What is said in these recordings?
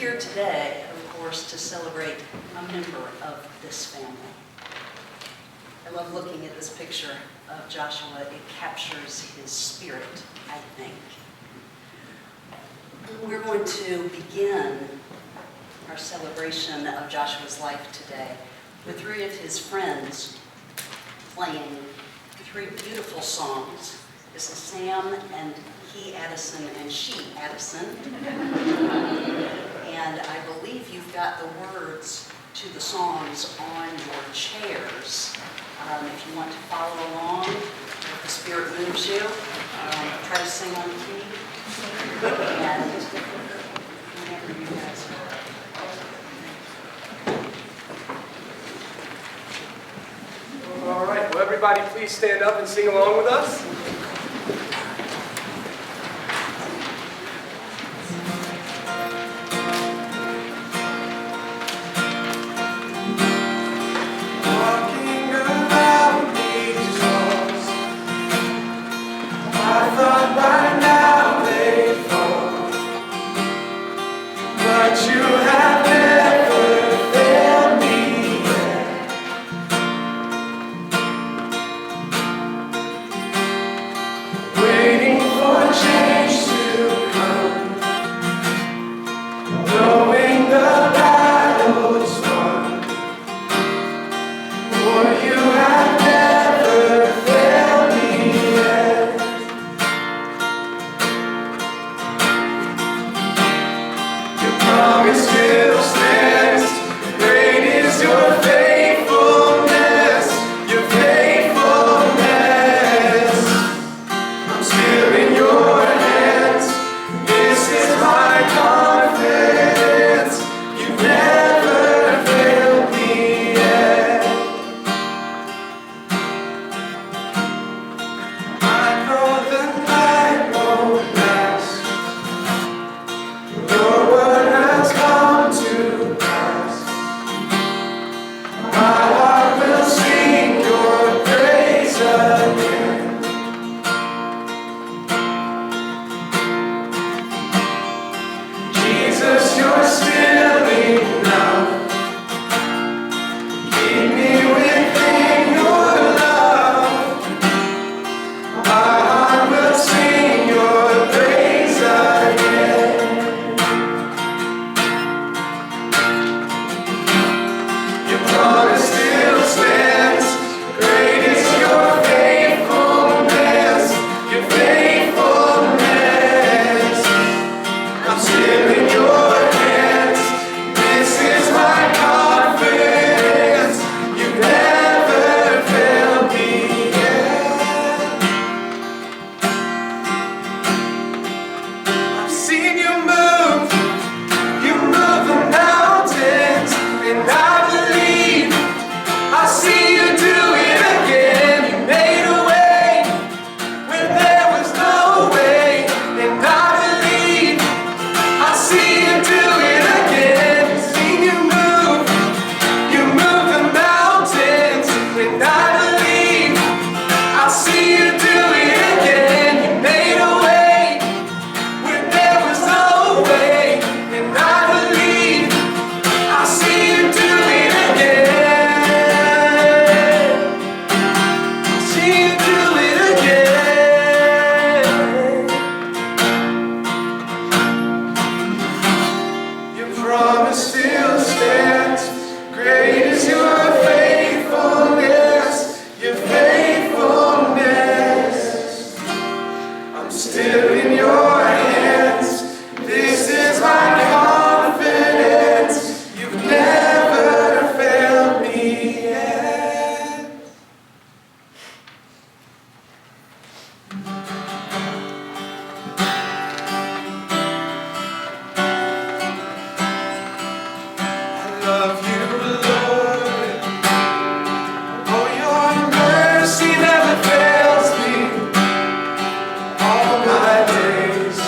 here today, of course, to celebrate a member of this family. I love looking at this picture of Joshua. It captures his spirit, I think. We're going to begin our celebration of Joshua's life today with three of his friends playing three beautiful songs. This is Sam and he Addison and she Addison. And I believe you've got the words to the songs on your chairs. If you want to follow along, if the Spirit moves you, try to sing on key. And whenever you guys are. All right, well, everybody please stand up and sing along with us. All my days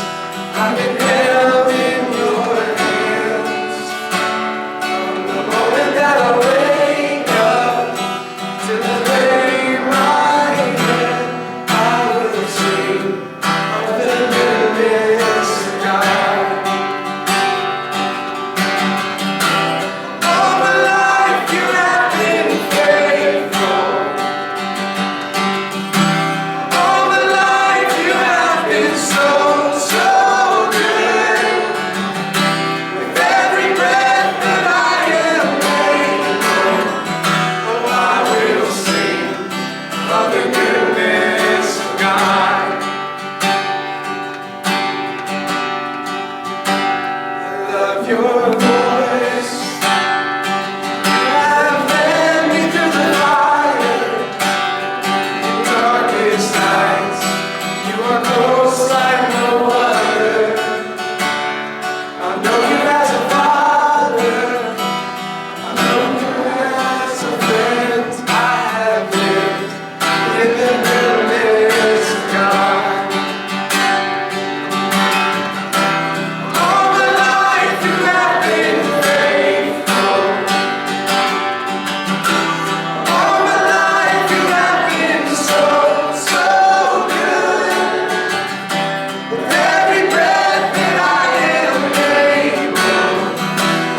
of your voice. You have led me through the fire, in darkest nights. You are close like no other. I know you as a father. I know you as a friend. I have lived in the goodness of God. All my life you have been faithful. All my life you have been so, so good. With every breath that I am able,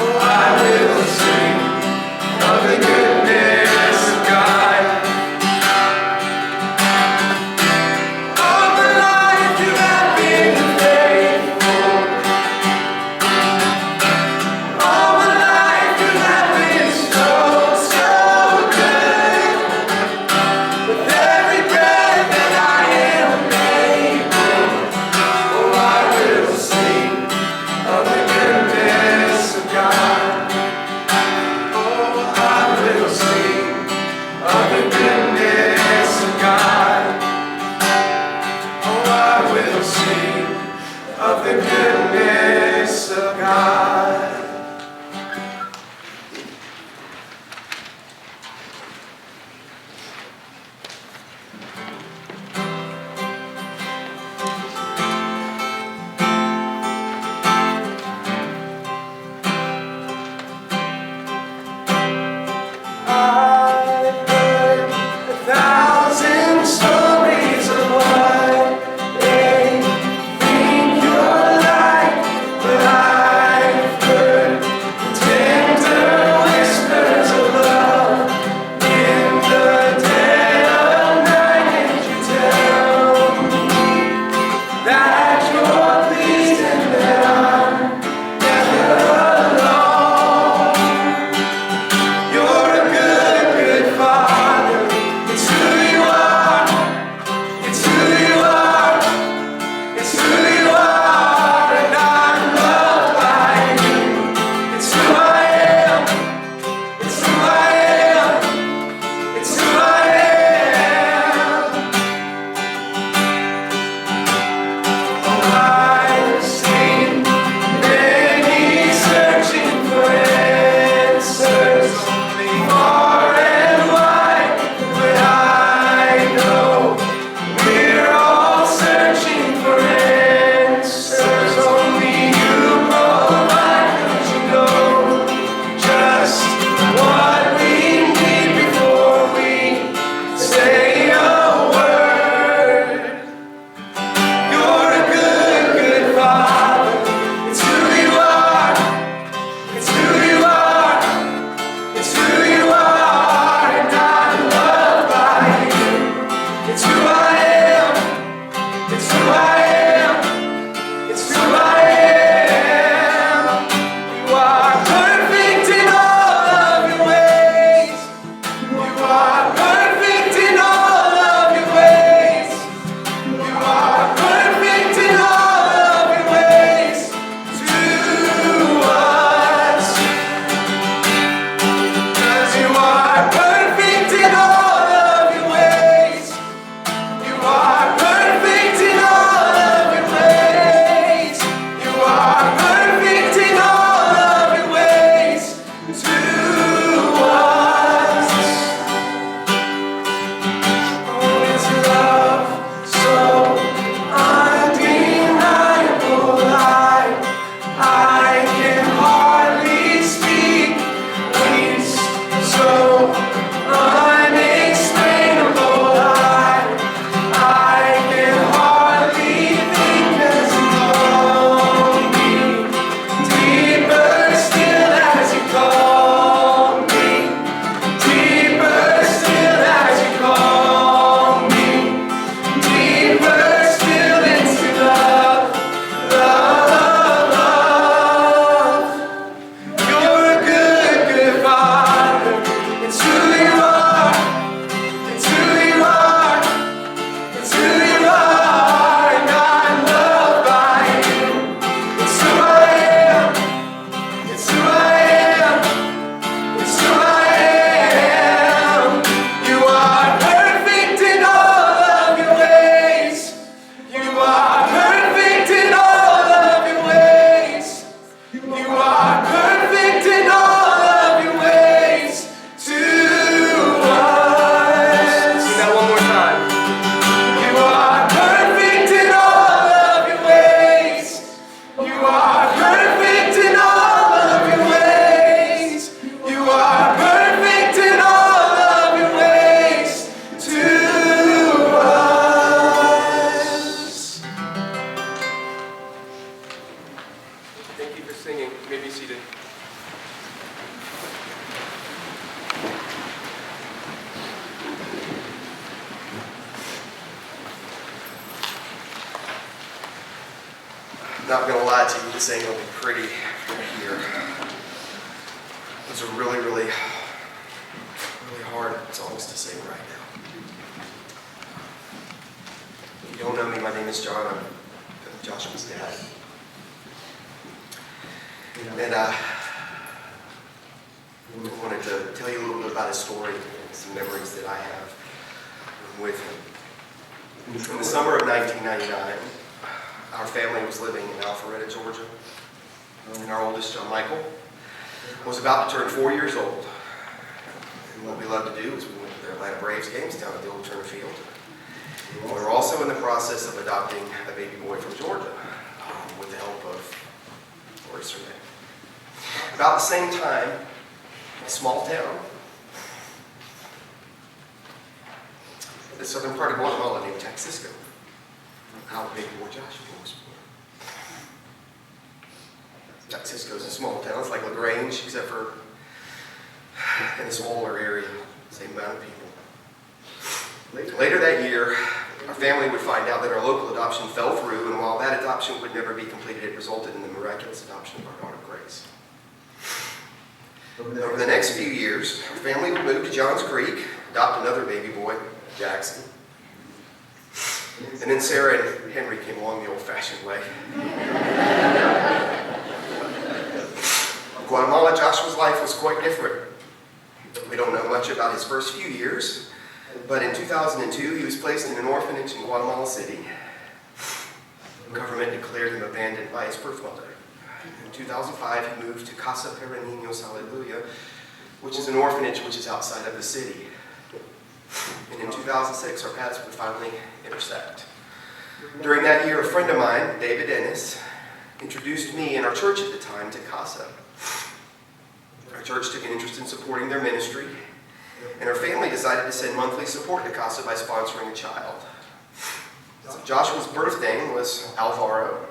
oh, I will sing of the goodness of God. All my life you have been faithful. All my life you have been so, so good. With every breath that I am able, oh, I will sing of the goodness of God. Oh, I will sing of the goodness of God. Oh, I will sing of the goodness of God. I've heard 1,000 stories of what they think you're like, but I've heard the tender whispers of love in the dead of night, and you tell me that you're pleased and that I'm never alone. You're a good, good father. It's who you are. It's who you are. It's who you are. And I'm loved by you. It's who I am. It's who I am. It's who I am. Oh, I've seen singing. You may be seated. Not gonna lie to you, this ain't gonna be pretty here. Those are really, really hard songs to sing right now. If you don't know me, my name is John. I'm Joshua's dad. And I wanted to tell you a little bit about his story and some memories that I have with him. In the summer of 1999, our family was living in Alpharetta, Georgia, and our oldest, John Michael, was about to turn 4 years old. And what we loved to do is we went to the Atlanta Braves games down at the old Turner Field. And we were also in the process of adopting a baby boy from Georgia with the help of Lori Survey. About the same time, a small town, the southern part of Guatemala named Taxisco, our baby boy Joshua was born. Taxisco is a small town. It's like LaGrange, except for in a smaller area, same amount of people. Later that year, our family would find out that our local adoption fell through, and while that adoption would never be completed, it resulted in the miraculous adoption of our daughter, Grace. Over the next few years, our family would move to Johns Creek, adopt another baby boy, Jackson. And then Sarah and Henry came along the old-fashioned way. In Guatemala, Joshua's life was quite different. We don't know much about his first few years, but in 2002, he was placed in an orphanage in Guatemala City. The government declared him abandoned by his birth mother. In 2005, he moved to Casa para Niños Aleluya, which is an orphanage which is outside of the city. And in 2006, our paths would finally intersect. During that year, a friend of mine, David Ennis, introduced me and our church at the time to Casa. Our church took an interest in supporting their ministry, and our family decided to send monthly support to Casa by sponsoring a child. So Joshua's birth name was Alvaro,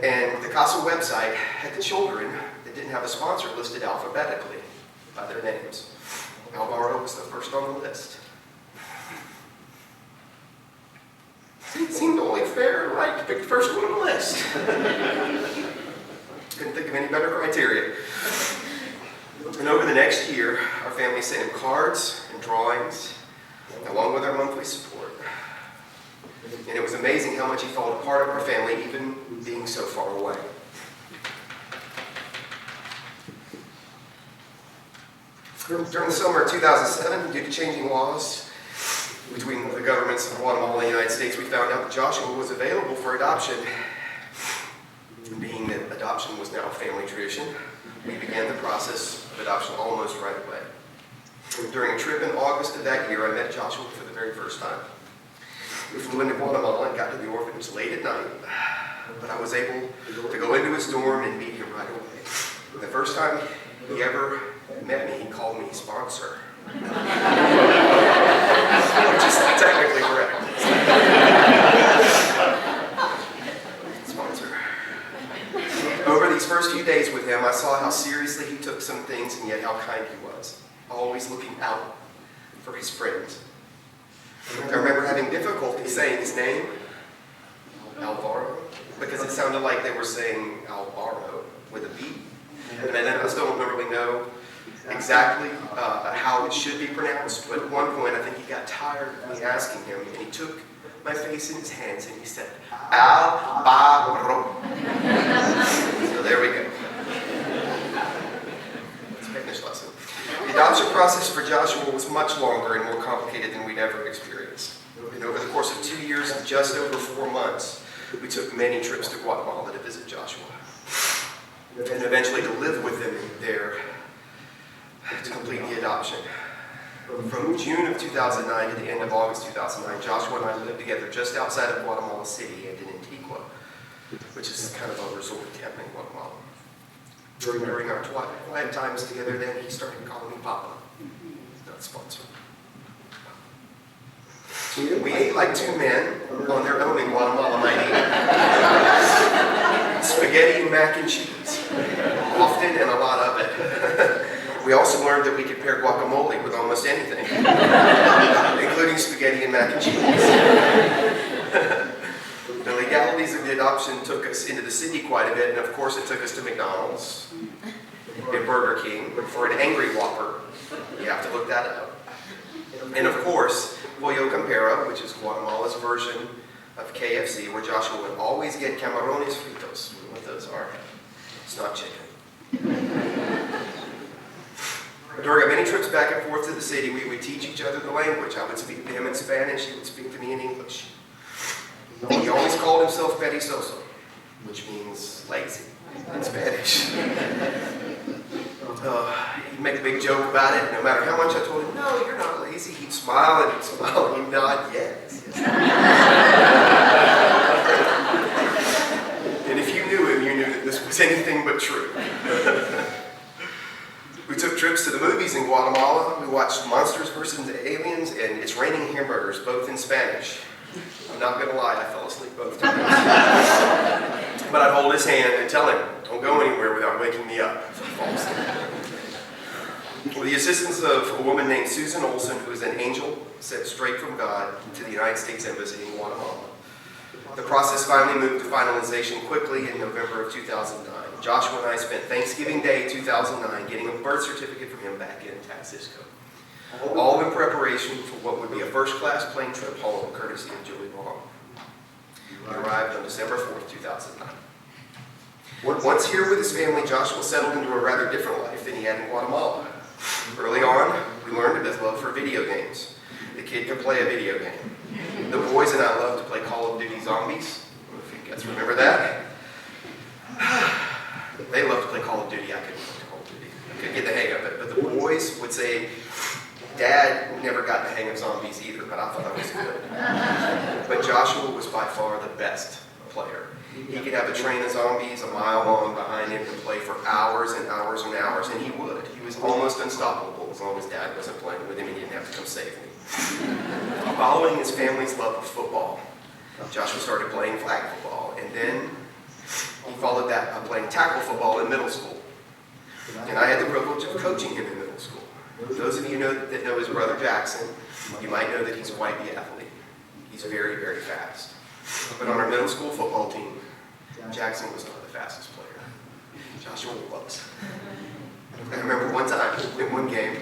and the Casa website had the children that didn't have a sponsor listed alphabetically by their names. Alvaro was the first on the list. It seemed only fair and right to pick the first one on the list. Couldn't think of any better criteria. And over the next year, our family sent him cards and drawings, along with our monthly support. And it was amazing how much he felt a part of our family, even being so far away. During the summer of 2007, due to changing laws between the governments of Guatemala and the United States, we found out that Joshua was available for adoption. Being that adoption was now a family tradition, we began the process of adoption almost right away. During a trip in August of that year, I met Joshua for the very first time. We flew into Guatemala and got to the orphanage late at night, but I was able to go into his dorm and meet him right away. The first time he ever met me, he called me sponsor. Which is technically correct. Sponsor. Over these first few days with him, I saw how seriously he took some things and yet how kind he was, always looking out for his friends. I remember having difficulty saying his name, Alvaro, because it sounded like they were saying Alvaro with a B. And I still don't really know exactly how it should be pronounced, but at one point I think he got tired of me asking him, and he took my face in his hands and he said, Alvaro. So there we go. Spanish lesson. The adoption process for Joshua was much longer and more complicated than we'd ever experienced. And over the course of 2 years and just over 4 months, we took many trips to Guatemala to visit Joshua. And eventually to live with him there to complete the adoption. From June of 2009 to the end of August 2009, Joshua and I lived together just outside of Guatemala City and in Antigua, which is kind of a resort camp in Guatemala. During our quiet times together then, he started calling me Papa, not sponsor. We ate like two men on their own in Guatemala, might eat. Spaghetti and mac and cheese. Often and a lot of it. We also learned that we could pair guacamole with almost anything, including spaghetti and mac and cheese. The legalities of the adoption took us into the city quite a bit, and of course it took us to McDonald's and Burger King for an angry Whopper. You have to look that up. And of course, Pollo Campero, which is Guatemala's version of KFC, where Joshua would always get camarones fritos. You know what those are? It's not chicken. During our many trips back and forth to the city, we would teach each other the language. I would speak to him in Spanish, he would speak to me in English. He always called himself perezoso, which means lazy in Spanish. He'd make a big joke about it. No matter how much I told him, no, you're not lazy, he'd smile and he'd smile and he'd nod, yes. And if you knew him, you knew that this was anything but true. We took trips to the movies in Guatemala. We watched Monsters vs. Aliens and It's Raining Hamburgers, both in Spanish. I'm not going to lie, I fell asleep both times. But I'd hold his hand and tell him, don't go anywhere without waking me up if I fall asleep. With the assistance of a woman named Susan Olson, who is an angel sent straight from God to the United States Embassy in Guatemala, the process finally moved to finalization quickly in November of 2009. Joshua and I spent Thanksgiving Day 2009 getting a birth certificate from him back in Taxisco. All in preparation for what would be a first-class plane trip home, courtesy of Julie Long. He arrived on December 4th, 2009. Once here with his family, Joshua settled into a rather different life than he had in Guatemala. Early on, we learned of his love for video games. The kid could play a video game. The boys and I loved to play Call of Duty Zombies. I don't know if you guys remember that. They loved to play Call of Duty. I couldn't play Call of Duty. I couldn't get the hang of it. But the boys would say, Dad never got the hang of zombies either, but I thought I was good. But Joshua was by far the best player. He could have a train of zombies a mile long behind him and play for hours and hours and hours, and he would. He was almost unstoppable as long as Dad wasn't playing with him and he didn't have to come save me. Following his family's love of football, Joshua started playing flag football, and then he followed that by playing tackle football in middle school. And I had the privilege of coaching him in middle school. Those of you that know his brother Jackson, you might know that he's quite the athlete. He's very, very fast. But on our middle school football team, Jackson was not the fastest player. Joshua was. I remember one time, in one game,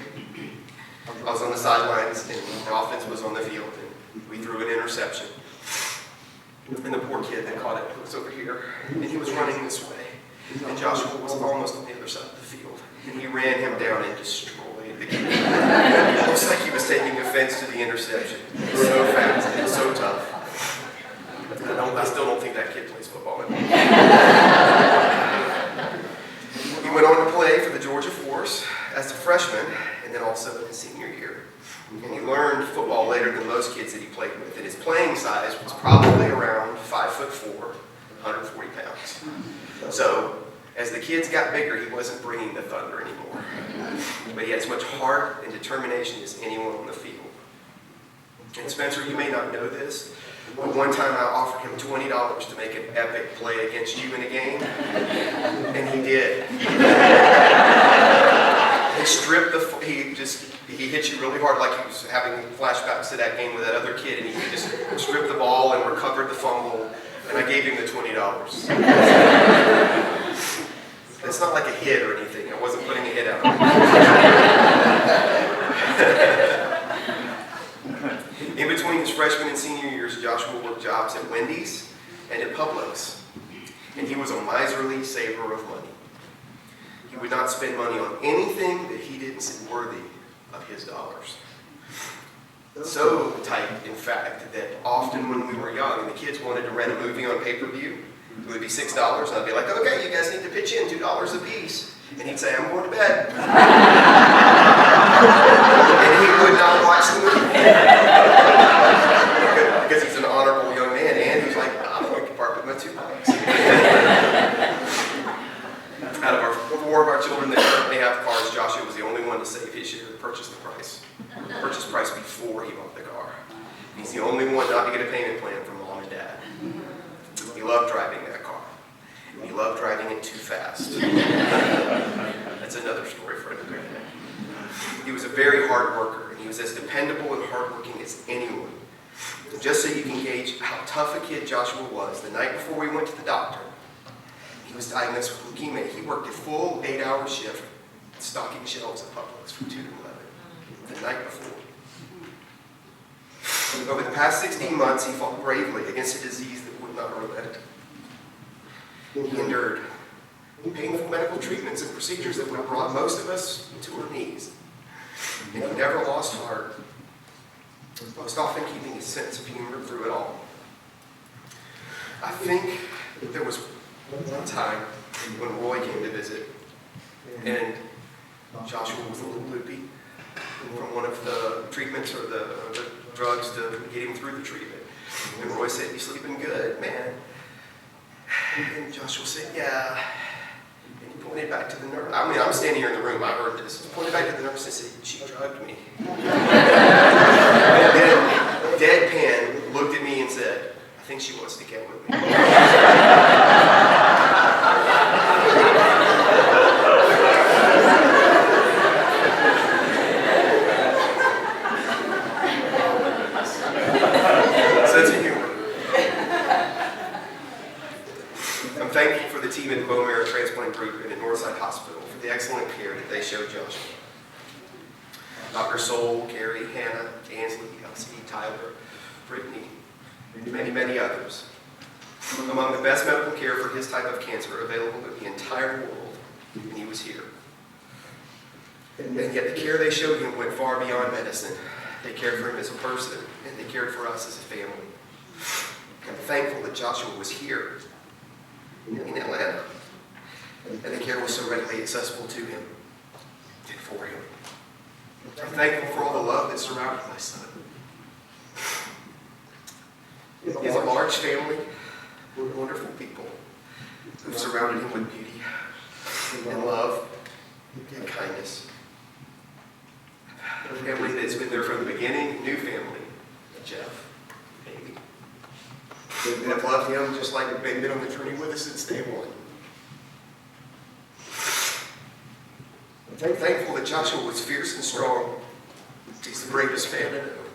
I was on the sidelines and the offense was on the field and we threw an interception. And the poor kid that caught it was over here and he was running this way. And Joshua was almost on the other side of the field. And he ran him down and destroyed the kid. It looks like he was taking offense to the interception. He was so fast and so tough. I still don't think that kid plays football anymore. He went on to play for the Georgia Force as a freshman and then also in his senior year. And he learned football later than most kids that he played with. And his playing size was probably around 5'4", 140 pounds. So as the kids got bigger, he wasn't bringing the thunder anymore. But he had as much heart and determination as anyone on the field. And Spencer, you may not know this, but one time I offered him $20 to make an epic play against you in a game, and he did. He hit you really hard like he was having flashbacks to that game with that other kid, and he just stripped the ball and recovered the fumble, and I gave him the $20. It's not like a hit or anything. I wasn't putting a hit out. In between his freshman and senior years, Joshua worked jobs at Wendy's and at Publix, and he was a miserly saver of money. He would not spend money on anything that he didn't see worthy of his dollars. So tight, in fact, that often when we were young and the kids wanted to rent a movie on pay-per-view, it would be $6, and I'd be like, okay, you guys need to pitch in $2 a piece. And he'd say, I'm going to bed. And he would not watch the movie. Because he's an honorable young man, and he's like, I'm going to part with my $2. Out of four of our children that currently have cars, Joshua was the only one to save his share of the purchase price before he bought the car. He's the only one not to get a payment plan from Mom and Dad. He loved driving that car. and he loved driving it too fast. That's another story for another day. He was a very hard worker, and he was as dependable and hardworking as anyone. And just so you can gauge how tough a kid Joshua was, the night before we went to the doctor, he was diagnosed with leukemia. He worked a full 8-hour shift stocking shelves at Publix from 2 to 11 the night before. Over the past 16 months, he fought bravely against a disease that would not relent. He endured painful medical treatments and procedures that would have brought most of us to our knees. And he never lost heart, most often keeping his sense of humor through it all. I think there was one time when Roy came to visit, and Joshua was a little loopy from one of the treatments or the drugs to get him through the treatment. And Roy said, "You sleeping good, man?" And Joshua said, "Yeah." And he pointed back to the nurse. I mean, I'm standing here in the room, I heard this. He pointed back to the nurse and said, "She drugged me." And then, deadpan, looked at me and said, "I think she wants to get with me." Sense of humor. I'm thankful for the team at the bone marrow transplant group and at Northside Hospital for the excellent care that they showed Joshua. Dr. Soul, Carrie, Hannah, Ansley, Elsie, Tyler, Brittany, and many, many others. Among the best medical care for his type of cancer available in the entire world, and he was here. And yet the care they showed him went far beyond medicine. They cared for him as a person, and they cared for us as a family. I'm thankful that Joshua was here in Atlanta, and the care was so readily accessible to him and for him. I'm thankful for all the love that surrounded my son. He has a large family with wonderful people who have surrounded him with beauty and love and kindness. A family that's been there from the beginning, new family, Jeff, Amy. They have loved him just like they've been on the journey with us since day one. I'm thankful that Joshua was fierce and strong. He's the bravest man I know.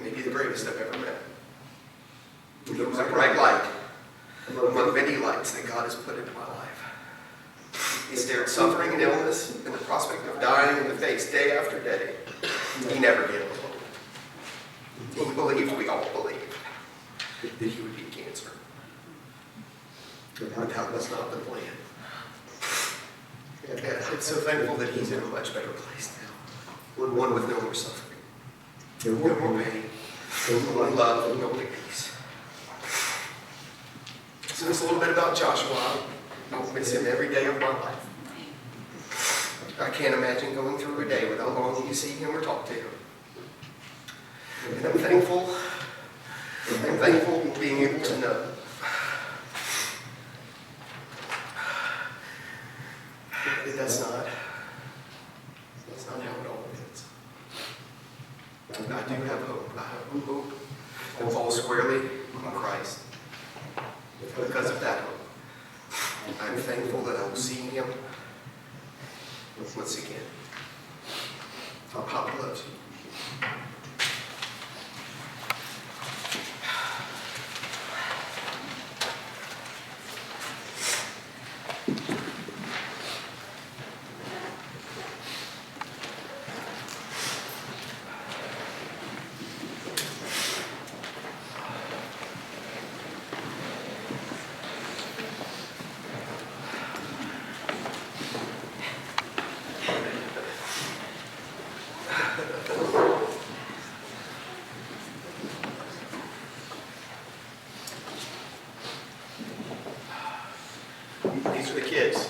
Maybe the bravest I've ever met. He was a bright light among many lights that God has put into my life. He stared suffering and illness and the prospect of dying in the face day after day. He never gave up hope. He believed, we all believed, that he would beat cancer. But that was not the plan. And I'm so thankful that he's in a much better place now. One with no more suffering, no more pain, no more love, and no more peace. So it's a little bit about Joshua. I'll miss him every day of my life. I can't imagine going through a day without longing to see him or talk to him. And I'm thankful being able to know that that's not how it all ends. I do have hope. I have hope that falls squarely on Christ. Because of that hope, I'm thankful that I will see him once again. Our Papa loves you. These are the kids.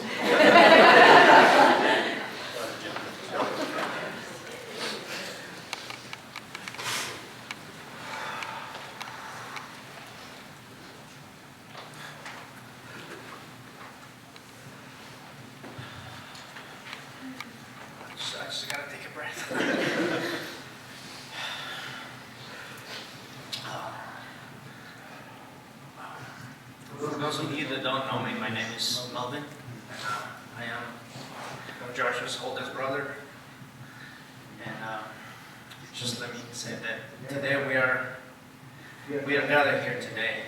I just gotta take a breath. For those of you that don't know me, my name is Melvin. I am Joshua's oldest brother. And just let me say that today we are gathered here today,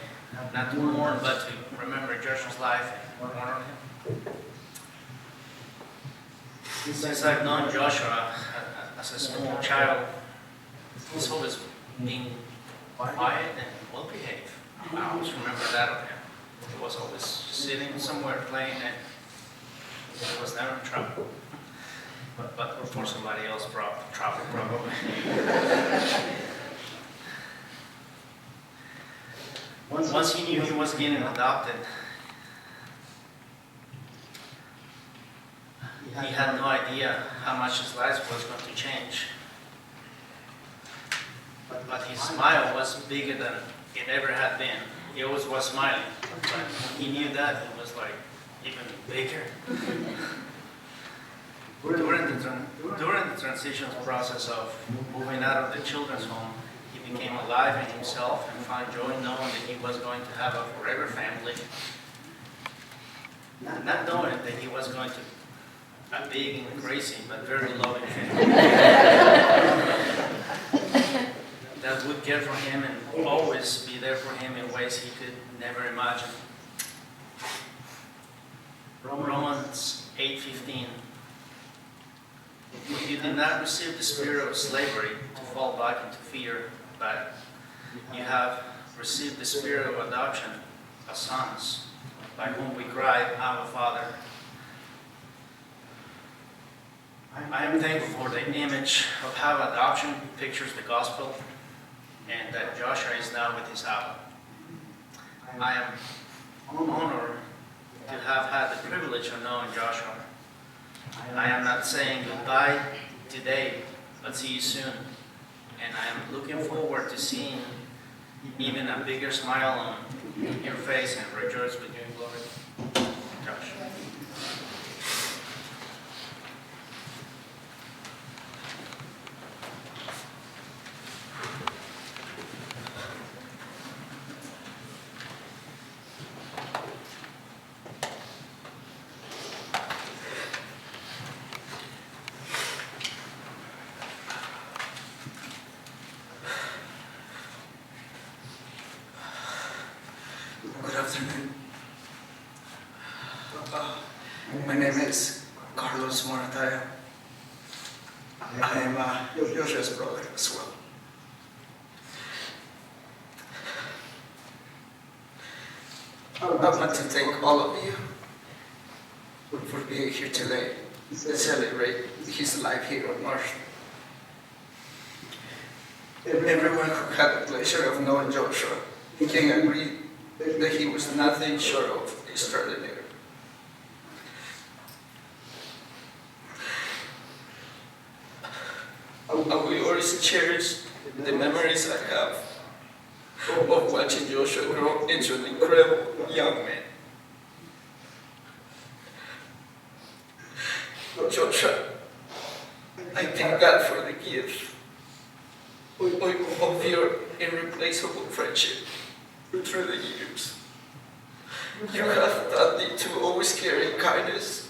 not to mourn, but to remember Joshua's life and honor him. Since I've known Joshua as a small child, he's always been quiet and well behaved. I always remember that of him. He was always sitting somewhere playing and he was never in trouble. But for somebody else, trouble probably. Once he knew he was getting adopted, he had no idea how much his life was going to change. But his smile was bigger than it ever had been. He always was smiling, but he knew that it was like even bigger. During the transition process of moving out of the children's home, he became alive in himself and found joy knowing that he was going to have a forever family. Not knowing that he was going to a big and crazy but very loving family that would care for him and always be there for him in ways he could never imagine. Romans 8:15. You did not receive the spirit of slavery to fall back into fear, but you have received the spirit of adoption as sons, by whom we cry, Abba, Father. I am thankful for the image of how adoption pictures the gospel and that Joshua is now with his Abba. I am honored to have had the privilege of knowing Joshua. I am not saying goodbye today, but see you soon. And I am looking forward to seeing even a bigger smile on your face and rejoice with you in glory. Josh. Good afternoon. My name is Carlos Morataya. I am Joshua's brother as well. I want to thank all of you for being here today to celebrate his life here on earth. Everyone who had the pleasure of knowing Joshua can agree that he was nothing short of extraordinary. I will always cherish the memories I have of watching Joshua grow into an incredible young man. Joshua, I thank God for the gift of your irreplaceable friendship through the years. You have taught me to always carry kindness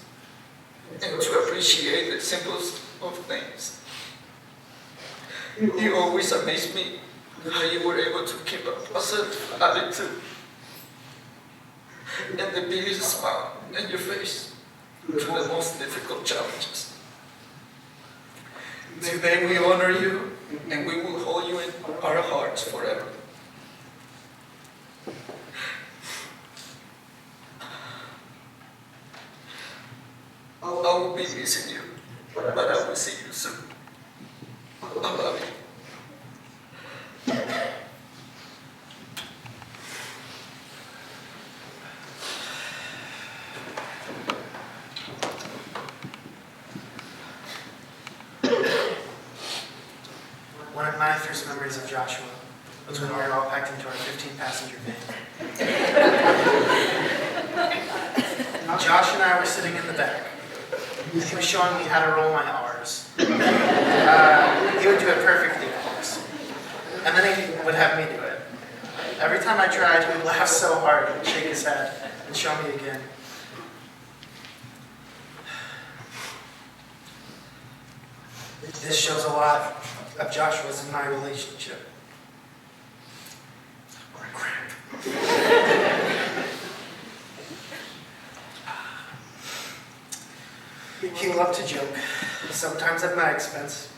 and to appreciate the simplest of things. You always amaze me how you were able to keep a positive attitude and the biggest smile on your face through the most difficult challenges. Today we honor you and we will hold you in our hearts forever. I will be missing you, but I will see you soon. I love you. One of my first memories of Joshua was when we were all packed into our 15-passenger van. Josh and I were sitting in the back. He was showing me how to roll my R's. He would do it perfectly, of course. And then he would have me do it. Every time I tried, he would laugh so hard and shake his head and show me again. This shows a lot of Joshua's and my relationship. He loved to joke, sometimes at my expense,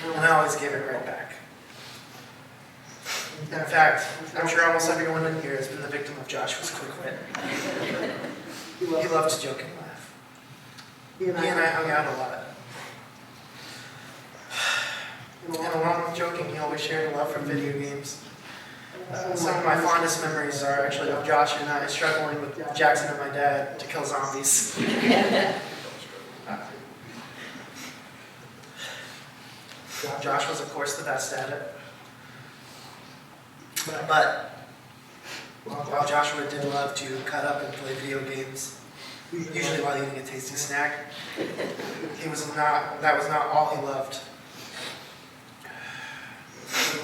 and I always gave it right back. In fact, I'm sure almost everyone in here has been the victim of Joshua's quick wit. He loved to joke and laugh. He and I hung out a lot. And along with joking, he always shared a love for video games. Some of my fondest memories are actually of Josh and I struggling with Jackson and my dad to kill zombies. Josh was, of course, the best at it. But while Joshua did love to cut up and play video games, usually while eating a tasty snack, that was not all he loved.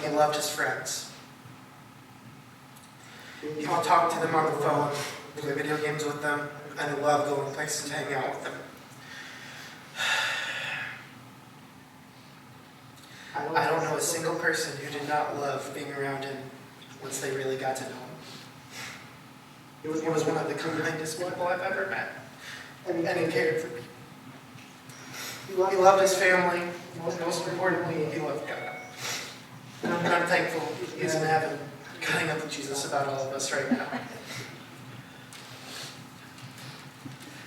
He loved his friends. He would talk to them on the phone, play video games with them, and he loved going places to hang out with them. I don't know a single person who did not love being around him once they really got to know him. He was one of the kindest people I've ever met, and he cared for people. He loved his family, and most importantly, he loved God. And I'm thankful he's in heaven, cutting up with Jesus about all of us right now.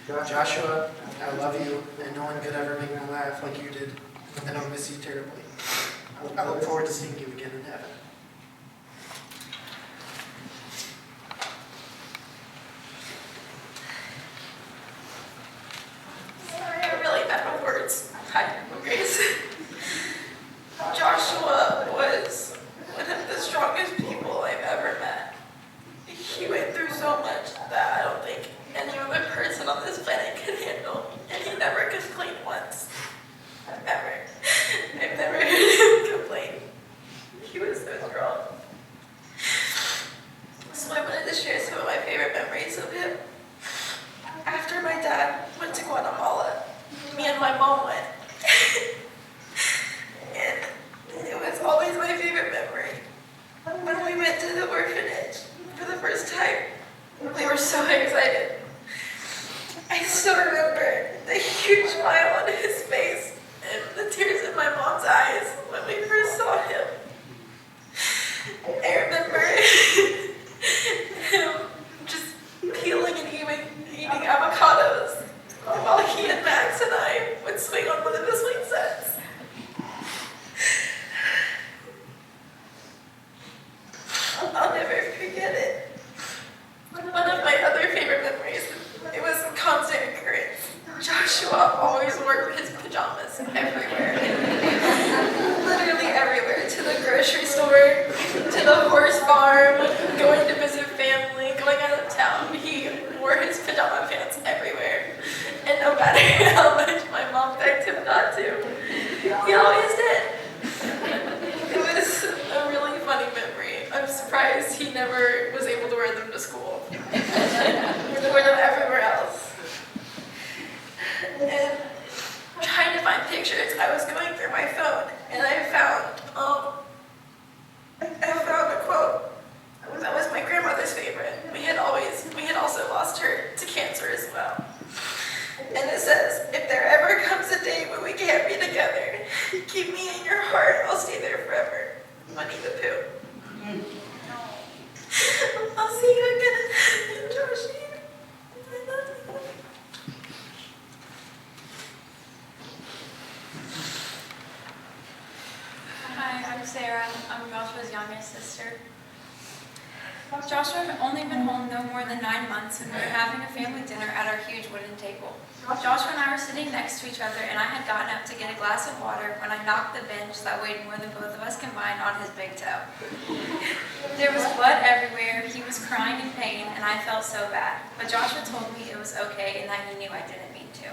Joshua, I love you, and no one could ever make me laugh like you did, and I'll miss you terribly. I look forward to seeing you again in heaven. Sorry, I really have no words. Hi, Grace. Joshua was one of the strongest people I've ever met. He went through so much that I don't think any other person on this planet could handle, and he never complained once. Ever. I've never heard him complain. He was so strong. So I wanted to share some of my favorite memories of him. After my dad went to Guatemala, me and my mom went. And it was always my favorite memory. When we went to the orphanage for the first time, we were so excited. I still remember the huge smile on his face and the tears in my mom's eyes when we first saw him. I remember him just peeling and eating avocados while he and Max and I would swing on one of the swing sets. I'll never forget it. One of my other favorite memories, it was a constant occurrence. Joshua always wore his pajamas everywhere. Literally everywhere. To the grocery store, to the horse farm, going to visit family, going out of town. He wore his pajama pants everywhere. And no matter how much my mom begged him not to, he always did. It was a really funny memory. I'm surprised he never was able to wear them to school. Or wear them everywhere else. And trying to find pictures, I was going through my phone and I found a quote that was my grandmother's favorite. We had also lost her to cancer as well. And it says, "If there ever comes a day when we can't be together, keep me in your heart, I'll stay there forever. Winnie the Pooh." I'll see you again, Joshie. I love you. Hi, I'm Sarah. I'm Joshua's youngest sister. Joshua had only been home no more than 9 months when we were having a family dinner at our huge wooden table. Joshua and I were sitting next to each other, and I had gotten up to get a glass of water when I knocked the bench that weighed more than both of us combined on his big toe. There was blood everywhere, he was crying in pain, and I felt so bad. But Joshua told me it was okay and that he knew I didn't mean to.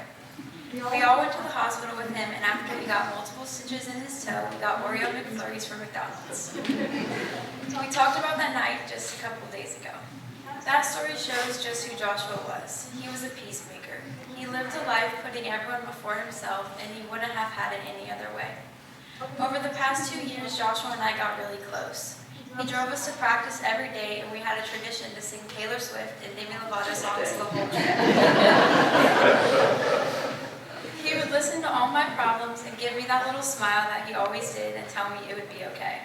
We all went to the hospital with him, and after he got multiple stitches in his toe, we got Oreo McFlurries from McDonald's. We talked about that night just a couple days ago. That story shows just who Joshua was. He was a peacemaker. He lived a life putting everyone before himself, and he wouldn't have had it any other way. Over the past 2 years, Joshua and I got really close. He drove us to practice every day, and we had a tradition to sing Taylor Swift and Demi Lovato songs the whole trip. He would listen to all my problems and give me that little smile that he always did and tell me it would be okay.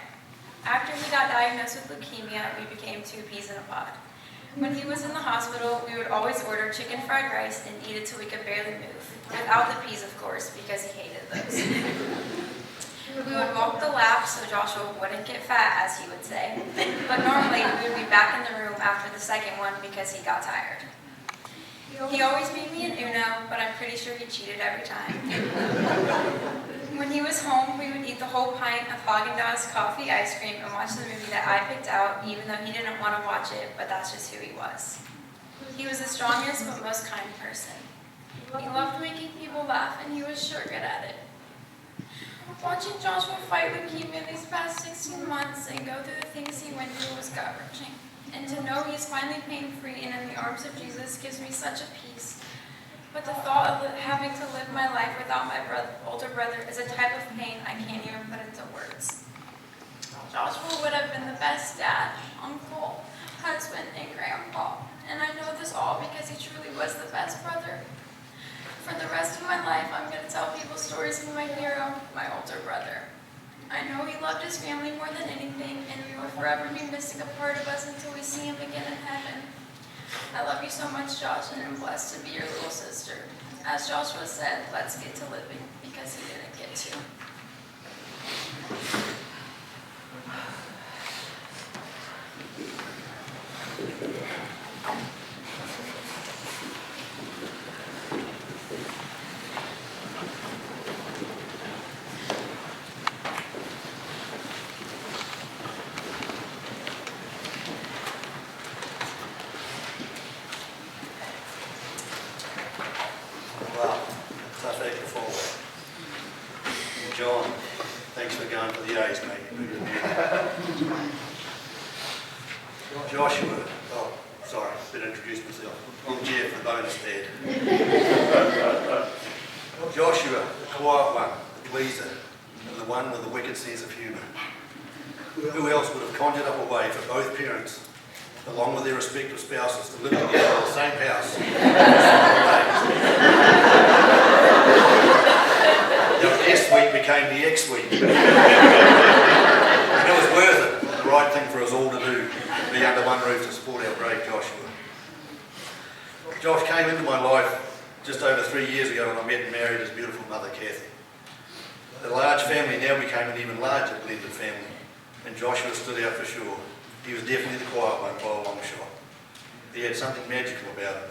After he got diagnosed with leukemia, we became two peas in a pod. When he was in the hospital, we would always order chicken fried rice and eat it till we could barely move. Without the peas, of course, because he hated those. We would walk the laps so Joshua wouldn't get fat, as he would say. But normally, we would be back in the room after the second one because he got tired. He always beat me in Uno, but I'm pretty sure he cheated every time. When he was home, we would eat the whole pint of Haagen-Dazs coffee ice cream and watch the movie that I picked out, even though he didn't want to watch it, but that's just who he was. He was the strongest but most kind person. He loved making people laugh, and he was sure good at it. Watching Joshua fight leukemia these past 16 months and go through the things he went through was gut-wrenching. And to know he's finally pain-free and in the arms of Jesus gives me such a peace. But the thought of having to live my life without my older brother is a type of pain I can't even put into words. Joshua would have been the best dad, uncle, husband, and grandpa. And I know this all because he truly was the best brother. For the rest of my life, I'm going to tell people stories of my hero, my older brother. I know he loved his family more than anything, and we will forever be missing a part of us until we see him again in heaven. I love you so much, Josh, and I'm blessed to be your little sister. As Joshua said, let's get to living, because he didn't get to. Wow, tough act to follow. John, thanks for going for the A's, mate. Joshua, oh, sorry, better introduce myself. I'm Jeff, the bonus dad. Joshua, the quiet one, the pleaser, and the one with the wicked sense of humour. Who else would have conjured up a way for both parents, along with their respective spouses, to live together in the same house? The S suite became the X suite. And it was worth it, the right thing for us all to do, to be under one roof to support our brave Joshua. Josh came into my life just over 3 years ago when I met and married his beautiful mother, Kathy. The large family now became an even larger blended family, and Joshua stood out for sure. He was definitely the quiet one by a long shot. He had something magical about him.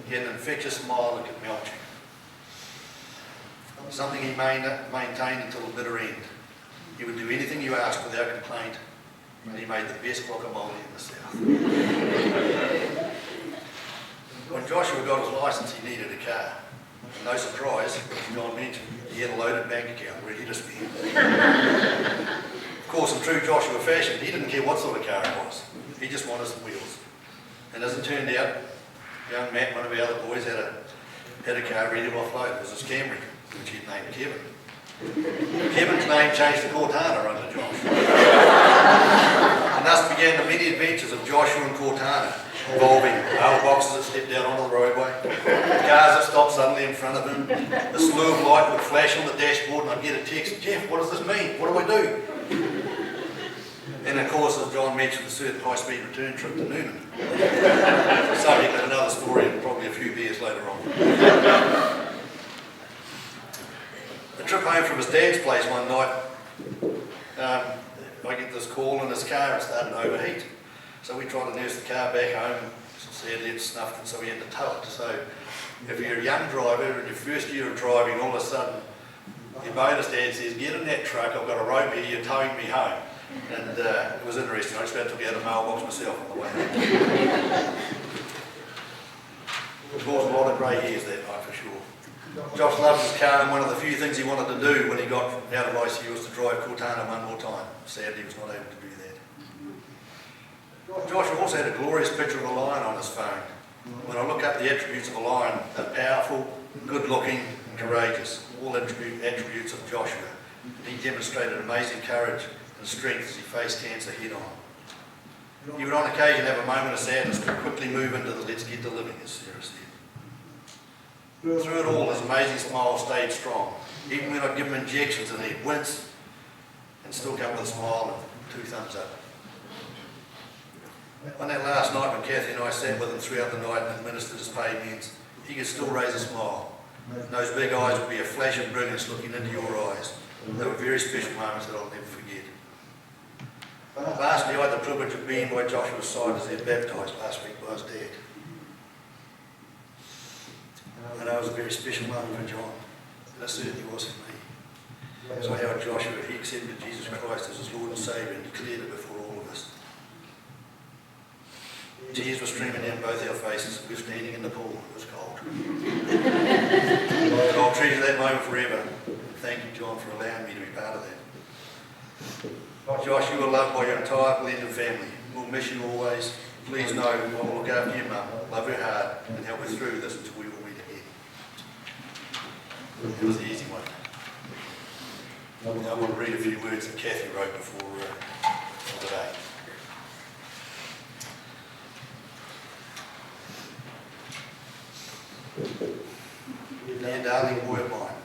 He had an infectious smile that could melt you. Something he maintained until the bitter end. He would do anything you asked without complaint, and he made the best guacamole in the South. When Joshua got his licence, he needed a car. And no surprise, as John mentioned, he had a loaded bank account ready to spend. Of course, in true Joshua fashion, he didn't care what sort of car it was. He just wanted some wheels. And as it turned out, young Matt, one of our other boys, had a car ready to offload. It was his Camry, which he'd named Kevin. Kevin's name changed to Cortana under Josh. And thus began the many adventures of Joshua and Cortana, involving mailboxes that stepped out onto the roadway, cars that stopped suddenly in front of him, the slew of light would flash on the dashboard and I'd get a text, Jeff, what does this mean? What do I do? And of course, as John mentioned, the certain high-speed return trip to Noonan. Subject of another story and probably a few beers later on. The trip home from his dad's place one night, I get this call and his car had started to overheat. So we tried to nurse the car back home. Sadly it snuffed, and so we had to tow it. So if you're a young driver in your first year of driving, all of a sudden your bonus dad says, get in that truck, I've got a rope here, you're towing me home. And it was interesting. I just about took out a mailbox myself on the way. It caused a lot of grey hairs that night for sure. Josh loved his car, and one of the few things he wanted to do when he got out of ICU was to drive Cortana one more time. Sadly, he was not able to do that. Joshua also had a glorious picture of a lion on his phone. When I look up the attributes of a lion, they're powerful, good-looking, and courageous, all attributes of Joshua. He demonstrated amazing courage and strength as he faced cancer head-on. He would on occasion have a moment of sadness, but quickly move into the let's get to living, as Sarah said. Through it all, his amazing smile stayed strong. Even when I'd give him injections and he'd wince and still come with a smile and 2 thumbs up. On that last night when Kathy and I sat with him throughout the night and administered his pain meds, he could still raise a smile. And those big eyes would be a flash of brilliance looking into your eyes. They were very special moments that I'll never forget. Lastly, I had the privilege of being by Joshua's side as he was baptised last week by his dad. And that was a very special moment for John. That certainly was for me. So how Joshua, he accepted Jesus Christ as his Lord and Saviour and declared it before all of us. Tears were streaming down both our faces. We were standing in the pool. It was cold. But I'll treasure that moment forever. Thank you, John, for allowing me to be part of that. Josh, you are loved by your entire blended family. We'll miss you always. Please know I will look after your mum, love her hard, and help her through this until we all meet again. It was an easy one. I want to read a few words that Kathy wrote before today. Dear darling boy of mine,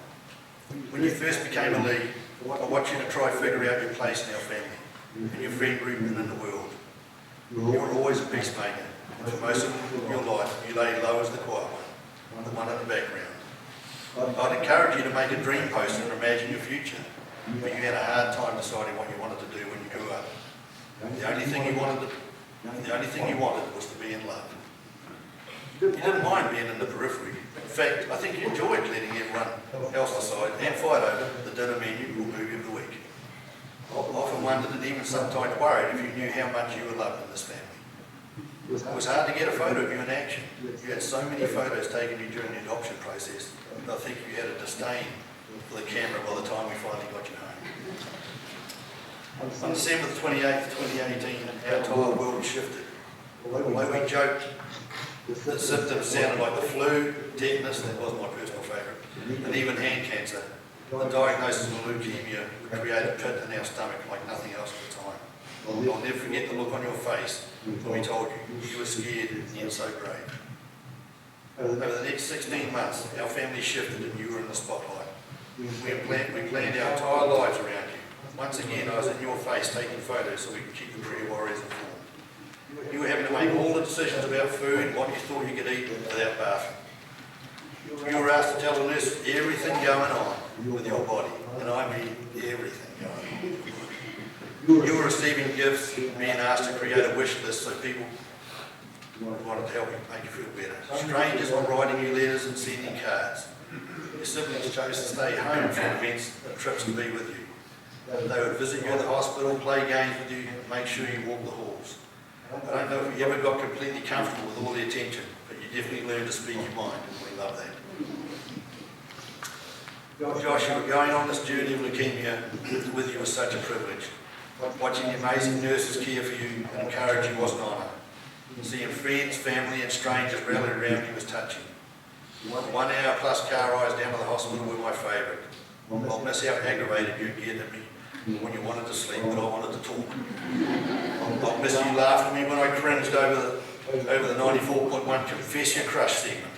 when you first became a Lee, I want you to try figure out your place in our family, in your friend group and in the world. You were always a peacemaker, and for most of your life you lay low as the quiet one, the one in the background. I'd encourage you to make a dream poster and imagine your future, but you had a hard time deciding what you wanted to do when you grew up. The only thing you wanted was to be in love. You didn't mind being in the periphery. In fact, I think you enjoyed letting everyone else decide and fight over the dinner menu or movie of the week. I often wondered and even sometimes worried if you knew how much you were loved in this family. It was hard to get a photo of you in action. You had so many photos taken you during the adoption process, and I think you had a disdain for the camera by the time we finally got you home. On December 28th, 2018, our entire world shifted. Although we joked that symptoms sounded like the flu, tetanus, that was my personal favourite, and even hand cancer, the diagnosis of leukemia would create a pit in our stomach like nothing else at the time. I'll never forget the look on your face when we told you you were scared and yet so brave. Over the next 16 months, our family shifted and you were in the spotlight. We planned our entire lives around you. Once again, I was in your face taking photos so we could keep the prayer warriors informed. You were having to make all the decisions about food and what you thought you could eat without bathing. You were asked to tell the nurse everything going on with your body, and I mean everything going on. You were receiving gifts, being asked to create a wish list so people wanted to help you, make you feel better. Strangers were writing you letters and sending cards. Your siblings chose to stay home for events and trips to be with you. They would visit you at the hospital, play games with you, and make sure you walked the halls. I don't know if you ever got completely comfortable with all the attention, but you definitely learned to speak your mind, and we love that. Josh, you were going on this journey of leukemia with you was such a privilege. Watching the amazing nurses care for you and encourage you was an honour. Seeing friends, family and strangers rally around you was touching. 1 hour plus car rides down to the hospital were my favourite. I'll miss how aggravated you'd get at me when you wanted to sleep but I wanted to talk. I'll miss you laughing at me when I cringed over the 94.1 Confess Your Crush segment.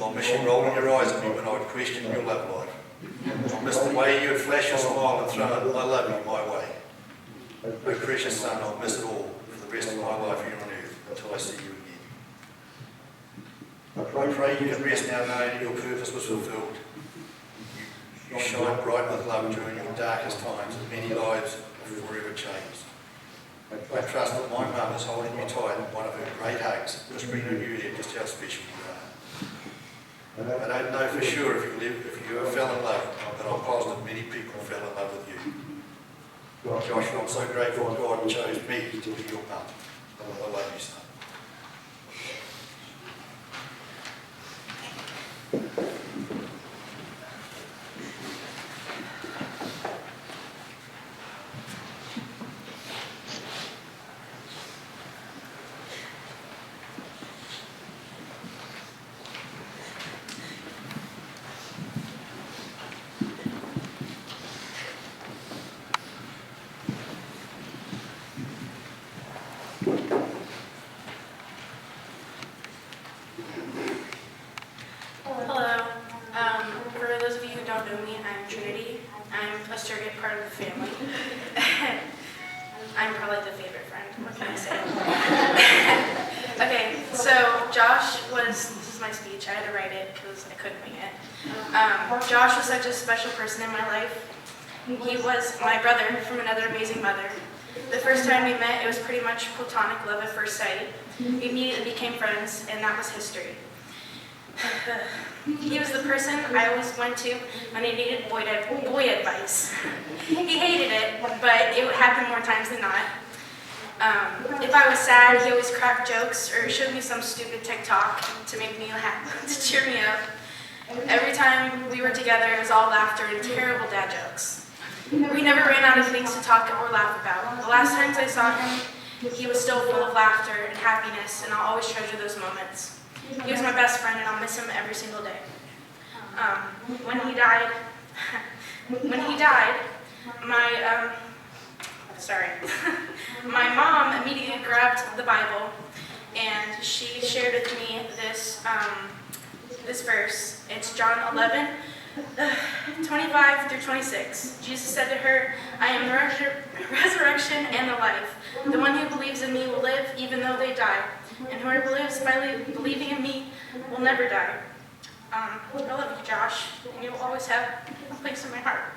I'll miss you rolling your eyes at me when I would question your love life. I'll miss the way you would flash your smile and throw an I love you my way. Oh precious son, I'll miss it all for the rest of my life here on earth until I see you again. I pray you can rest now knowing that your purpose was fulfilled. You shine bright with love during your darkest times and many lives have forever changed. I trust that my mum is holding you tight in one of her great hugs, whispering in your ear just how special you are. I don't know for sure if you ever fell in love, but I'm positive many people fell in love with you. Josh, I'm so grateful God chose me to be your mum. I love you, son. surrogate part of the family. I'm probably the favorite friend, what can I say? Okay, so Josh was, this is my speech, I had to write it because I couldn't wing it. Josh was such a special person in my life. He was my brother from another amazing mother. The first time we met, it was pretty much platonic love at first sight. We immediately became friends, and that was history. He was the person I always went to when I needed boy advice. He hated it, but it happened more times than not. If I was sad, he always cracked jokes or showed me some stupid TikTok to make me laugh, to cheer me up. Every time we were together, it was all laughter and terrible dad jokes. We never ran out of things to talk or laugh about. The last times I saw him, he was still full of laughter and happiness, and I'll always treasure those moments. He was my best friend, and I'll miss him every single day. When he died, my mom immediately grabbed the Bible, and she shared with me this verse. It's John 11, 25 through 26. Jesus said to her, "I am the resurrection and the life. The one who believes in me will live even though they die. And whoever lives by believing in me will never die." I love you, Josh, and you will always have a place in my heart.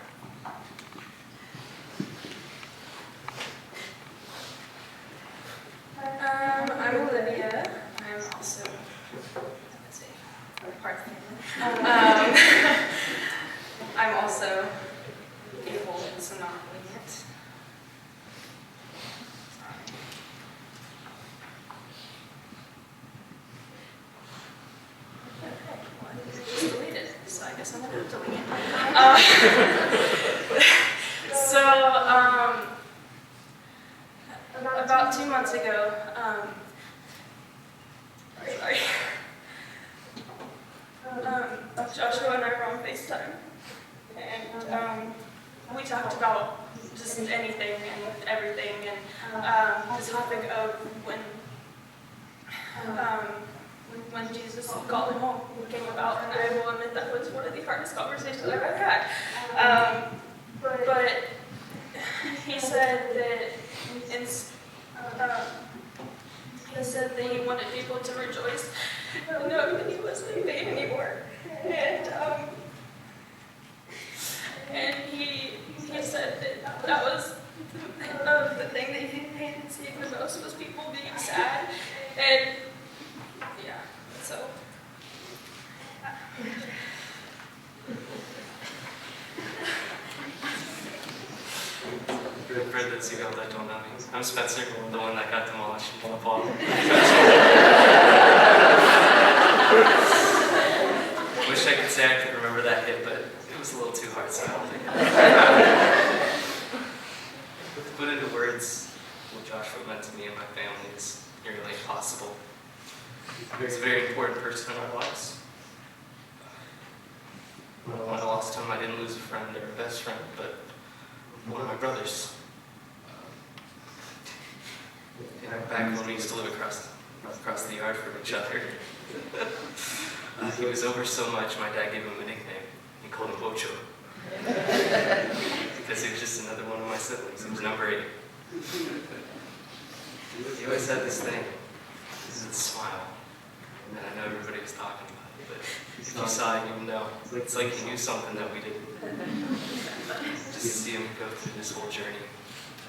I'm Olivia. I'm also, let's see, part of the family. I'm also able, so not lenient. Just deleted, so I guess I'm gonna have to delete it. About 2 months ago, Joshua and I were on FaceTime, and we talked about just anything and everything, and the topic of when Jesus called him home came about, and I will admit that was one of the hardest conversations I've ever had. But he said that he wanted people to rejoice and know that he wasn't in pain anymore. And he said that was the thing that he hated seeing the most was people being sad. And yeah, so. For those of you that don't know me, I'm Spencer, the one that got demolished in the fall. Wish I could say I could remember that hit, but it was a little too hard, so I don't think to put into words what Joshua meant to me and my family is nearly impossible. He was a very important person in our lives. When I lost him, I didn't lose a friend or a best friend, but one of my brothers. Back when we used to live across the yard from each other. He was over so much, my dad gave him a nickname. He called him Ocho. Because he was just another one of my siblings. He was number 8. He always had this thing, this smile. And I know everybody was talking about it, but if you saw it, you would know. It's like he knew something that we didn't. Just to see him go through this whole journey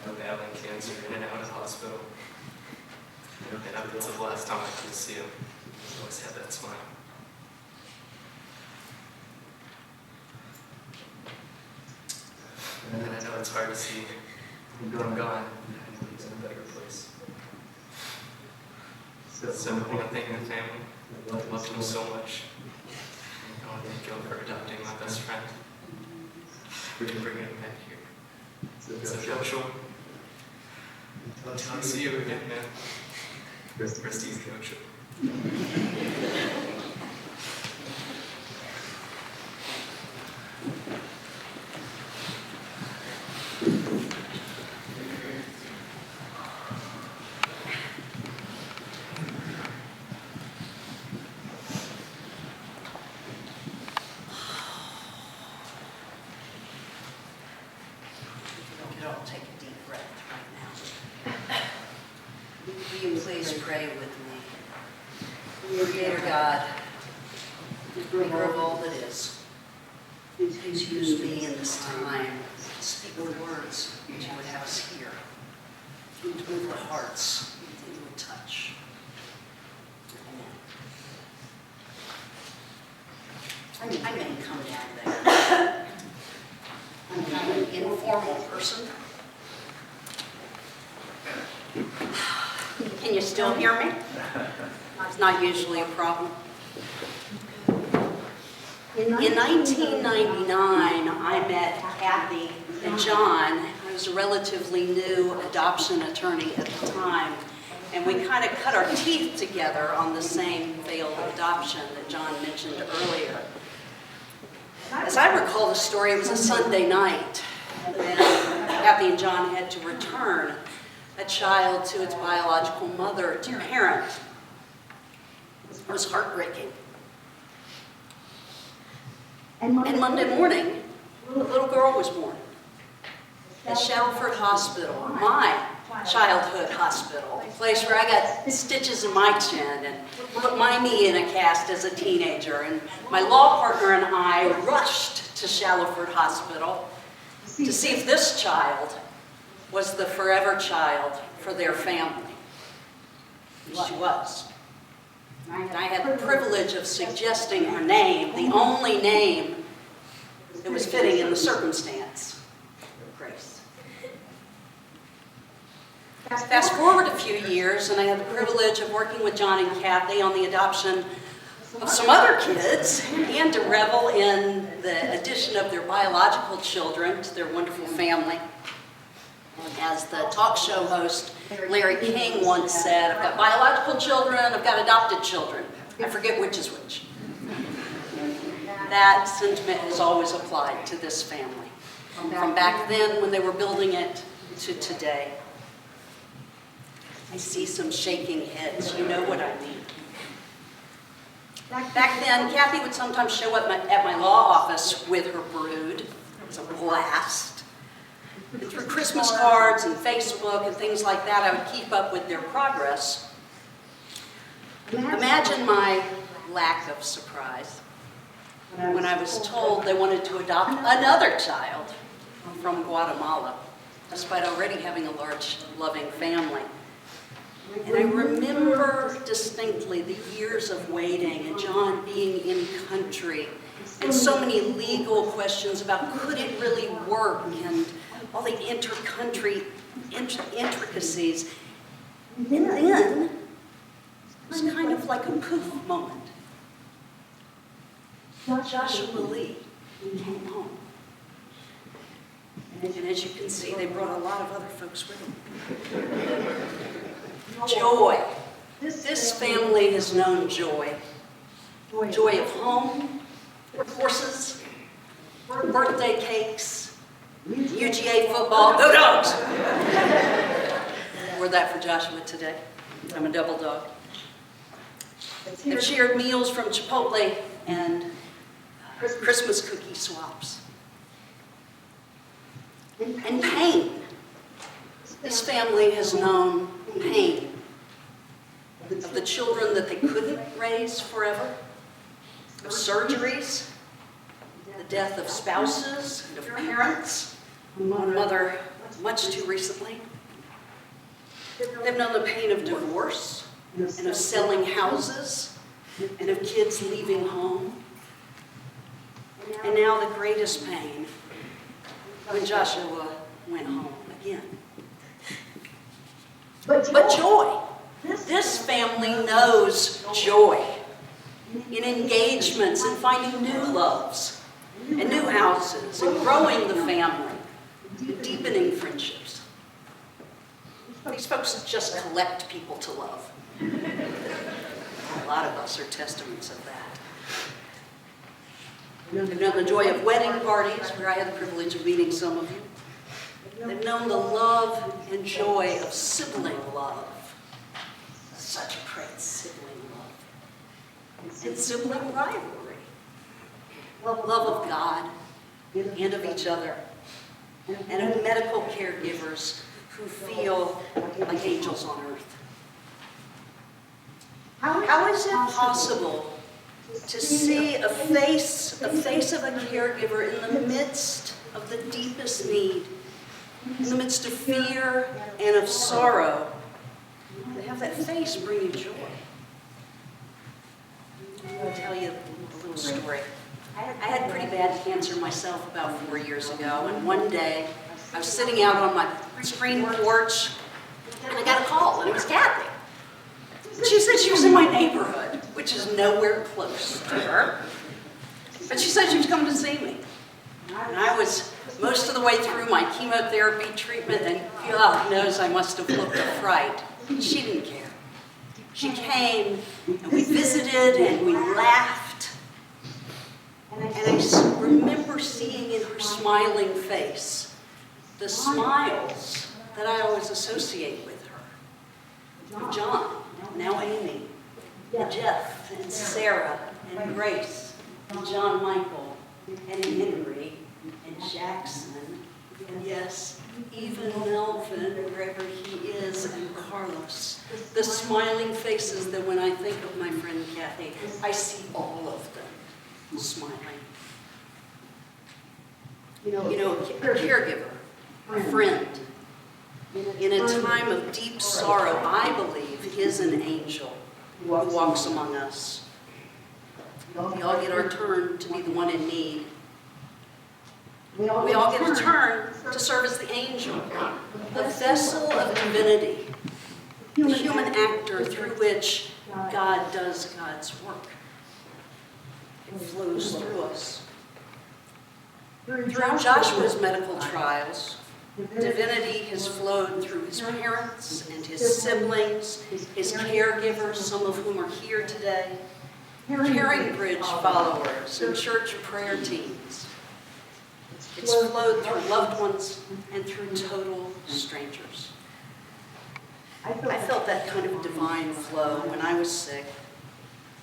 of battling cancer in and out of the hospital. And up until the last time I could see him, he always had that smile. And I know it's hard to see him gone, and I know he's in a better place. So I want to thank my family. I loved him so much. I want to thank you for adopting my best friend. We can bring him back here. So Joshua, until I see you again, man. Rest easy, Joshua. Please pray with me. Creator God, maker of all that is, please use me in this time to speak the words that you would have us hear, to move the hearts that you would touch. Amen. I may come down there. I'm an informal person. Can you still hear me? It's not usually a problem. In 1999, I met Kathy and John. I was a relatively new adoption attorney at the time, and we kind of cut our teeth together on the same failed adoption that John mentioned earlier. As I recall the story, it was a Sunday night, and Kathy and John had to return a child to its biological mother, to parent. It was heartbreaking. And Monday morning, a little girl was born at Shackelford Hospital, my childhood hospital, a place where I got stitches in my chin and put my knee in a cast as a teenager. And my law partner and I rushed to Shackelford Hospital to see if this child was the forever child for their family. And she was. And I had the privilege of suggesting her name, the only name that was fitting in the circumstance, Grace. Fast forward a few years, and I had the privilege of working with John and Kathy on the adoption of some other kids, and to revel in the addition of their biological children to their wonderful family. As the talk show host Larry King once said, I've got biological children, I've got adopted children. I forget which is which. That sentiment has always applied to this family, from back then when they were building it to today. I see some shaking heads. You know what I mean. Back then, Kathy would sometimes show up at my law office with her brood. It was a blast. And through Christmas cards and Facebook and things like that, I would keep up with their progress. Imagine my lack of surprise when I was told they wanted to adopt another child from Guatemala, despite already having a large, loving family. And I remember distinctly the years of waiting and John being in country and so many legal questions about could it really work and all the inter-country intricacies. And then it was kind of like a poof moment. Isaias Lee came home. And as you can see, they brought a lot of other folks with them. Joy. This family has known joy. Joy of home, horses, birthday cakes, UGA football, go dogs! Wore that for Joshua today. I'm a double dog. They've shared meals from Chipotle and Christmas cookie swaps. And pain. This family has known pain of the children that they couldn't raise forever, of surgeries, the death of spouses and of parents, one mother much too recently. They've known the pain of divorce and of selling houses and of kids leaving home. And now the greatest pain when Joshua went home again. But joy. This family knows joy in engagements and finding new loves and new houses and growing the family, deepening friendships. These folks just collect people to love. A lot of us are testaments of that. They've known the joy of wedding parties, where I had the privilege of meeting some of you. They've known the love and joy of sibling love. Such a great sibling love. And sibling rivalry. Love of God and of each other. And of medical caregivers who feel like angels on earth. How is it possible to see a face of a caregiver in the midst of the deepest need, in the midst of fear and of sorrow, to have that face bring you joy? I'll tell you a little story. I had pretty bad cancer myself about 4 years ago, and one day I was sitting out on my screen porch, and I got a call, and it was Kathy. She said she was in my neighborhood, which is nowhere close to her, but she said she was coming to see me. And I was most of the way through my chemotherapy treatment, and God knows I must have looked a fright. She didn't care. She came, and we visited, and we laughed. And I remember seeing in her smiling face the smiles that I always associate with her. With John, now Amy, and Jeff, and Sarah, and Grace, and John Michael, and Henry, and Jackson, and yes, even Melvin, wherever he is, and Carlos. The smiling faces that when I think of my friend Kathy, I see all of them smiling. You know, a caregiver, a friend, in a time of deep sorrow, I believe, is an angel who walks among us. We all get our turn to be the one in need. We all get a turn to serve as the angel, the vessel of divinity, the human actor through which God does God's work. It flows through us. Through Joshua's medical trials, divinity has flowed through his parents and his siblings, his caregivers, some of whom are here today, Caring Bridge followers, and church prayer teams. It's flowed through loved ones and through total strangers. I felt that kind of divine flow when I was sick,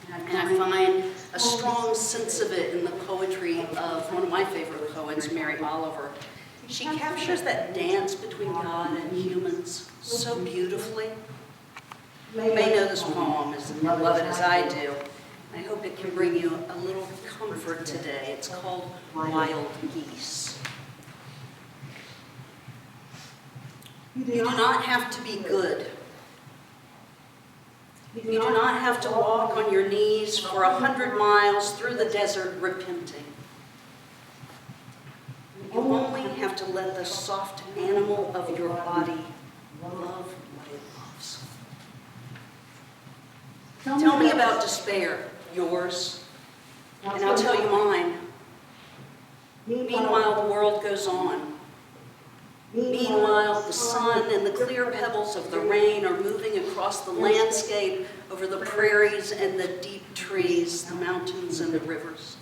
and I find a strong sense of it in the poetry of one of my favorite poets, Mary Oliver. She captures that dance between God and humans so beautifully. You may know this poem, love it as I do. I hope it can bring you a little comfort today. It's called Wild Geese. You do not have to be good. You do not have to walk on your knees for 100 miles through the desert repenting. You only have to let the soft animal of your body love what it loves. Tell me about despair, yours, and I'll tell you mine. Meanwhile, the world goes on. Meanwhile, the sun and the clear pebbles of the rain are moving across the landscape over the prairies and the deep trees, the mountains and the rivers.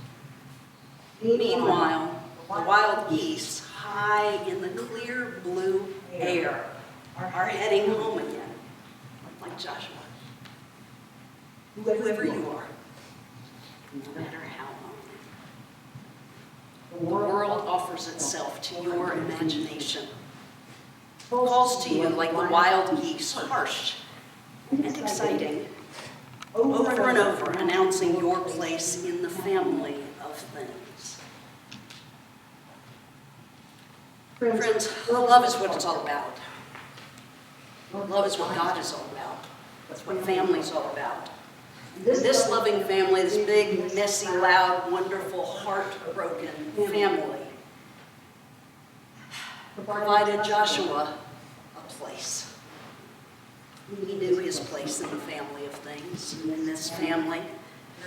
Meanwhile, the wild geese, high in the clear blue air, are heading home again, like Joshua. Whoever you are, no matter how long. The world offers itself to your imagination. Calls to you like the wild geese, harsh and exciting, over and over announcing your place in the family of things. Friends, love is what it's all about. Love is what God is all about. That's what family is all about. This loving family, this big, messy, loud, wonderful, heartbroken family, provided Joshua a place. He knew his place in the family of things, in this family,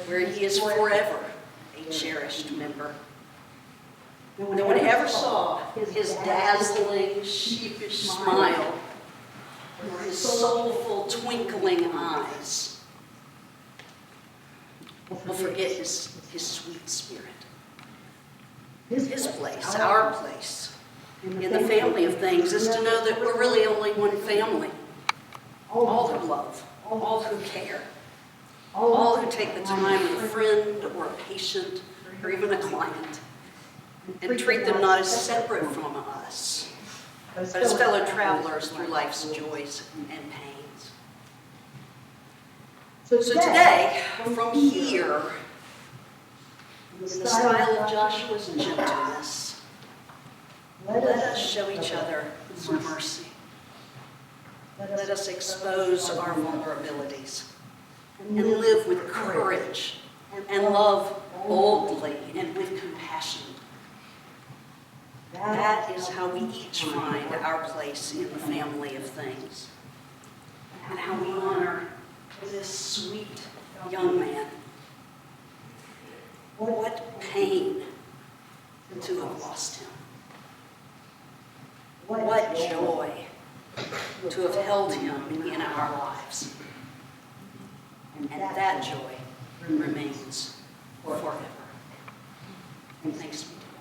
where he is forever a cherished member. No one ever saw his dazzling, sheepish smile, or his soulful, twinkling eyes. We'll forget his sweet spirit. His place, our place, in the family of things is to know that we're really only one family. All who love, all who care, all who take the time with a friend or a patient or even a client and treat them not as separate from us, but as fellow travelers through life's joys and pains. So today, from here, in the style of Joshua's gentleness, let us show each other some mercy. Let us expose our vulnerabilities and live with courage and love boldly and with compassion. That is how we each find our place in the family of things, and how we honor this sweet young man. What pain to have lost him. What joy to have held him in our lives. And that joy remains forever. And thanks be to God.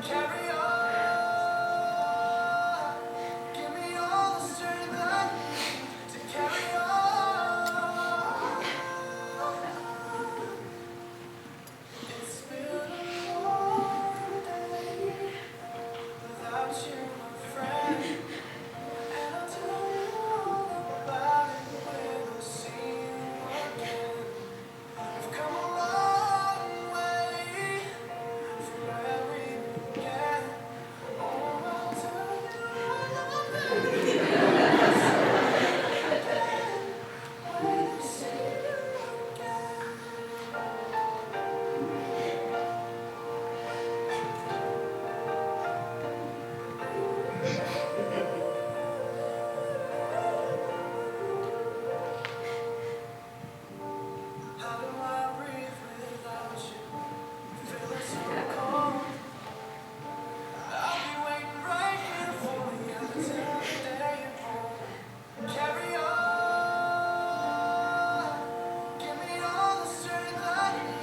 Carry on, give me all the strength I need to carry on. It's been a long day without you, my friend, and I'll tell you all about it when I see you again. I've come a long way from where we began. Oh, I'll tell you all about it when I see you again. How do I breathe without you? Feeling so cold. I'll be waiting right here for you till the day you're home. Carry on, give me all the strength I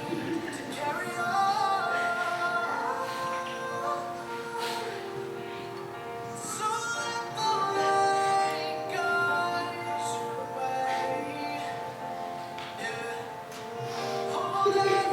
need to carry on. So let the light guide your way. Yeah. Hold on, it's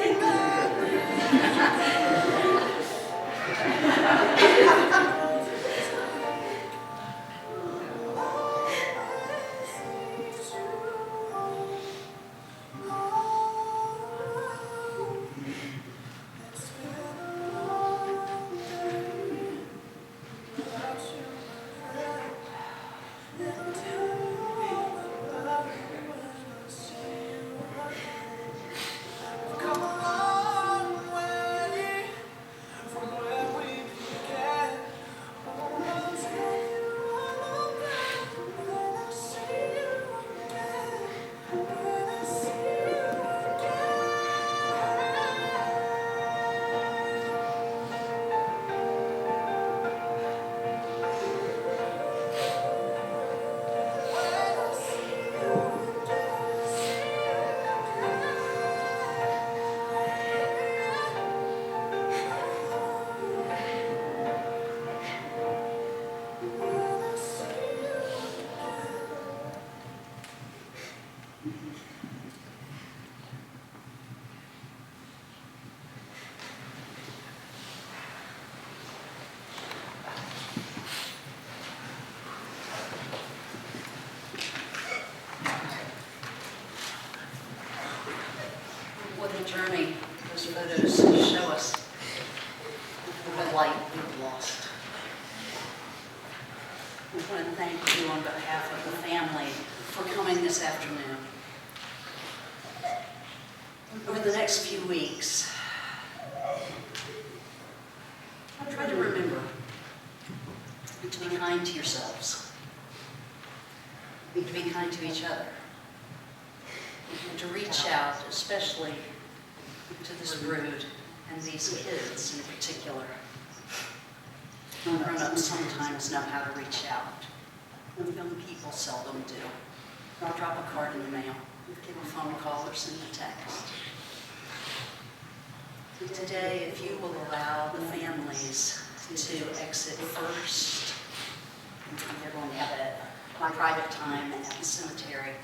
been a long day without you, my friend. And I'll tell you all about it when I see you again. We've come a long way from where we began. Oh, I'll tell you all about it when I see you again. When I see you again. What a journey those photos show us. What light we've lost. We want to thank you on behalf of the family for coming this afternoon. Over the next few weeks, try to remember to be kind to yourselves, to be kind to each other, and to reach out, especially to this brood and these kids in particular. Grown-ups sometimes know how to reach out. Young people seldom do. I'll drop a card in the mail, give a phone call, or send a text. Today, if you will allow the families to exit first, they're going to have a private time at the cemetery.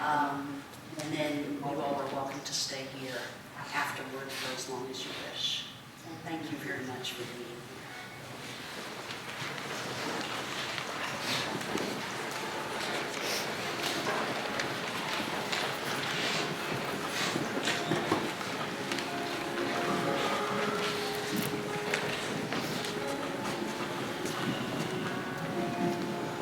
And then you all are welcome to stay here afterward for as long as you wish. Thank you very much for being here.